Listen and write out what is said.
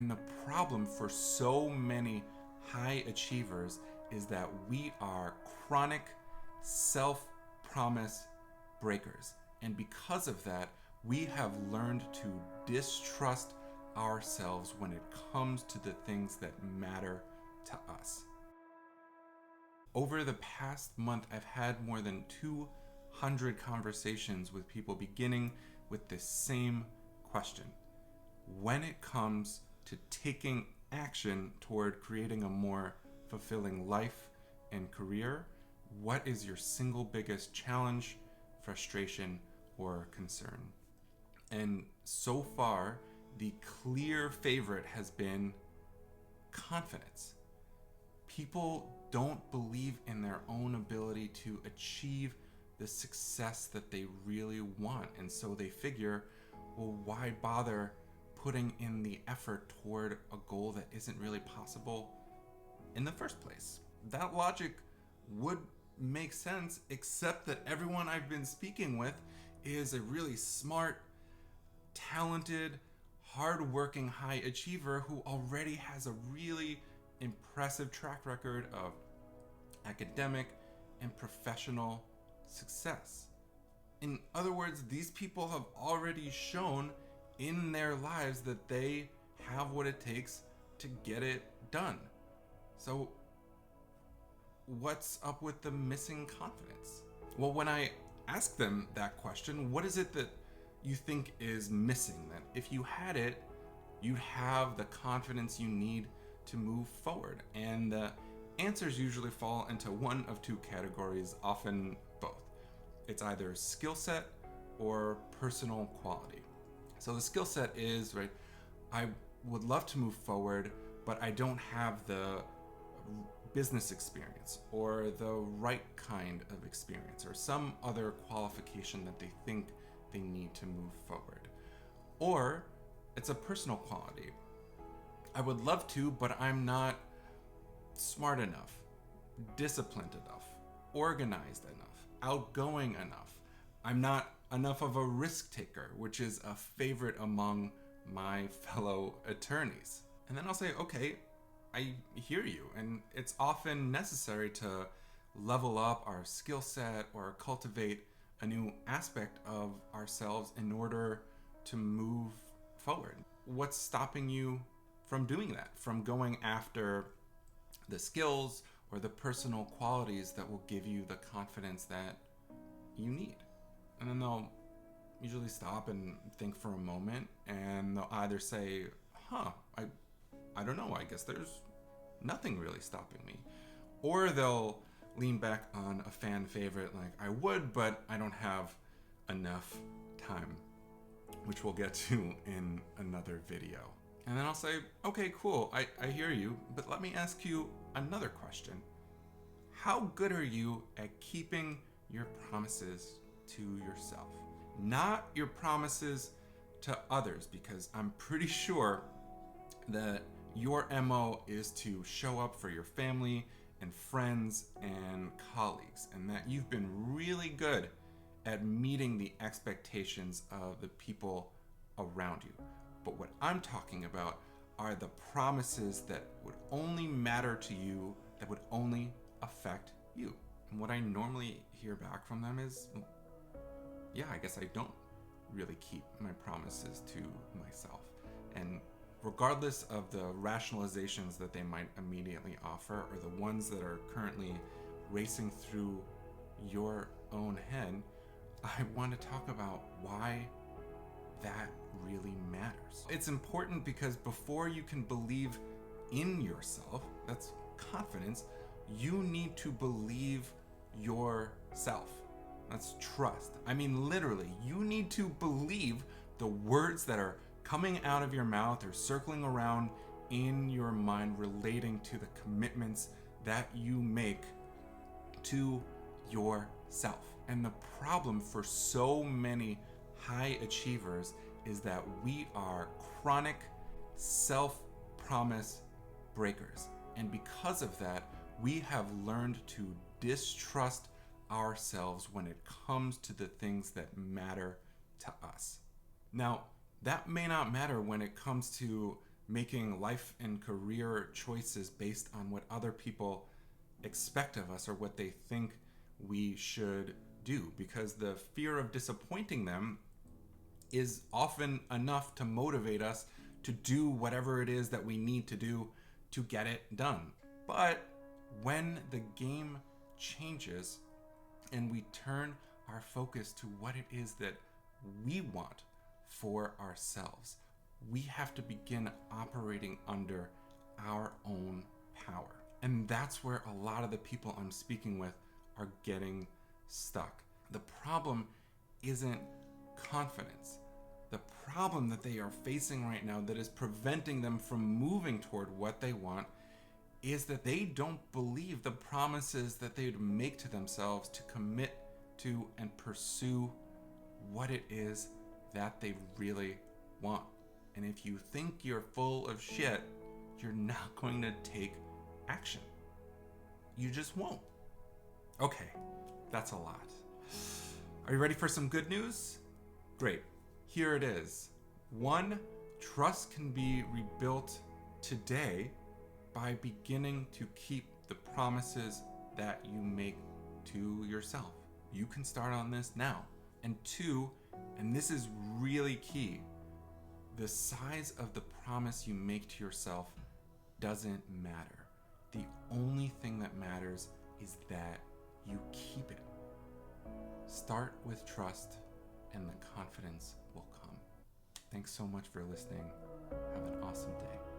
And the problem for so many high achievers is that we are chronic self promise breakers. And because of that, we have learned to distrust ourselves when it comes to the things that matter to us. Over the past month, I've had more than 200 conversations with people beginning with this same question. When it comes to taking action toward creating a more fulfilling life and career, what is your single biggest challenge, frustration, or concern? And so far, the clear favorite has been confidence. People don't believe in their own ability to achieve the success that they really want. And so they figure, well, why bother putting in the effort toward a goal that isn't really possible in the first place? That logic would make sense, except that everyone I've been speaking with is a really smart, talented, hardworking high achiever who already has a really impressive track record of academic and professional success. In other words, these people have already shown in their lives that they have what it takes to get it done. So, what's up with the missing confidence? Well, when I ask them that question, what is it that you think is missing? That if you had it, you'd have the confidence you need to move forward. And the answers usually fall into one of two categories, often both. It's either skill set or personal quality. So the skill set is, right, I would love to move forward, but I don't have the business experience or the right kind of experience or some other qualification that they think they need to move forward. Or it's a personal quality. I would love to, but I'm not smart enough, disciplined enough, organized enough, outgoing enough. I'm not enough of a risk taker, which is a favorite among my fellow attorneys. And then I'll say, okay, I hear you. And it's often necessary to level up our skill set or cultivate a new aspect of ourselves in order to move forward. What's stopping you from doing that, from going after the skills or the personal qualities that will give you the confidence that you need? And then they'll usually stop and think for a moment, and they'll either say, I don't know, I guess there's nothing really stopping me. Or they'll lean back on a fan favorite like, I would, but I don't have enough time, which we'll get to in another video. And then I'll say, okay, cool, I hear you, but let me ask you another question. How good are you at keeping your promises to yourself? Not your promises to others, because I'm pretty sure that your MO is to show up for your family and friends and colleagues, and that you've been really good at meeting the expectations of the people around you. But what I'm talking about are the promises that would only matter to you, that would only affect you. And what I normally hear back from them is, yeah, I guess I don't really keep my promises to myself. And regardless of the rationalizations that they might immediately offer or the ones that are currently racing through your own head, I want to talk about why that really matters. It's important because before you can believe in yourself, that's confidence, you need to believe yourself. That's trust. I mean, literally, you need to believe the words that are coming out of your mouth or circling around in your mind relating to the commitments that you make to yourself. And the problem for so many high achievers is that we are chronic self-promise breakers. And because of that, we have learned to distrust ourselves when it comes to the things that matter to us. Now, that may not matter when it comes to making life and career choices based on what other people expect of us or what they think we should do, because the fear of disappointing them is often enough to motivate us to do whatever it is that we need to do to get it done. But when the game changes and we turn our focus to what it is that we want for ourselves, we have to begin operating under our own power. And that's where a lot of the people I'm speaking with are getting stuck. The problem isn't confidence. The problem that they are facing right now that is preventing them from moving toward what they want is that they don't believe the promises that they would make to themselves to commit to and pursue what it is that they really want. And if you think you're full of shit, you're not going to take action. You just won't. Okay, that's a lot. Are you ready for some good news? Great. Here it is. 1, trust can be rebuilt today by beginning to keep the promises that you make to yourself. You can start on this now. And 2, and this is really key, the size of the promise you make to yourself doesn't matter. The only thing that matters is that you keep it. Start with trust, and the confidence will come. Thanks so much for listening. Have an awesome day.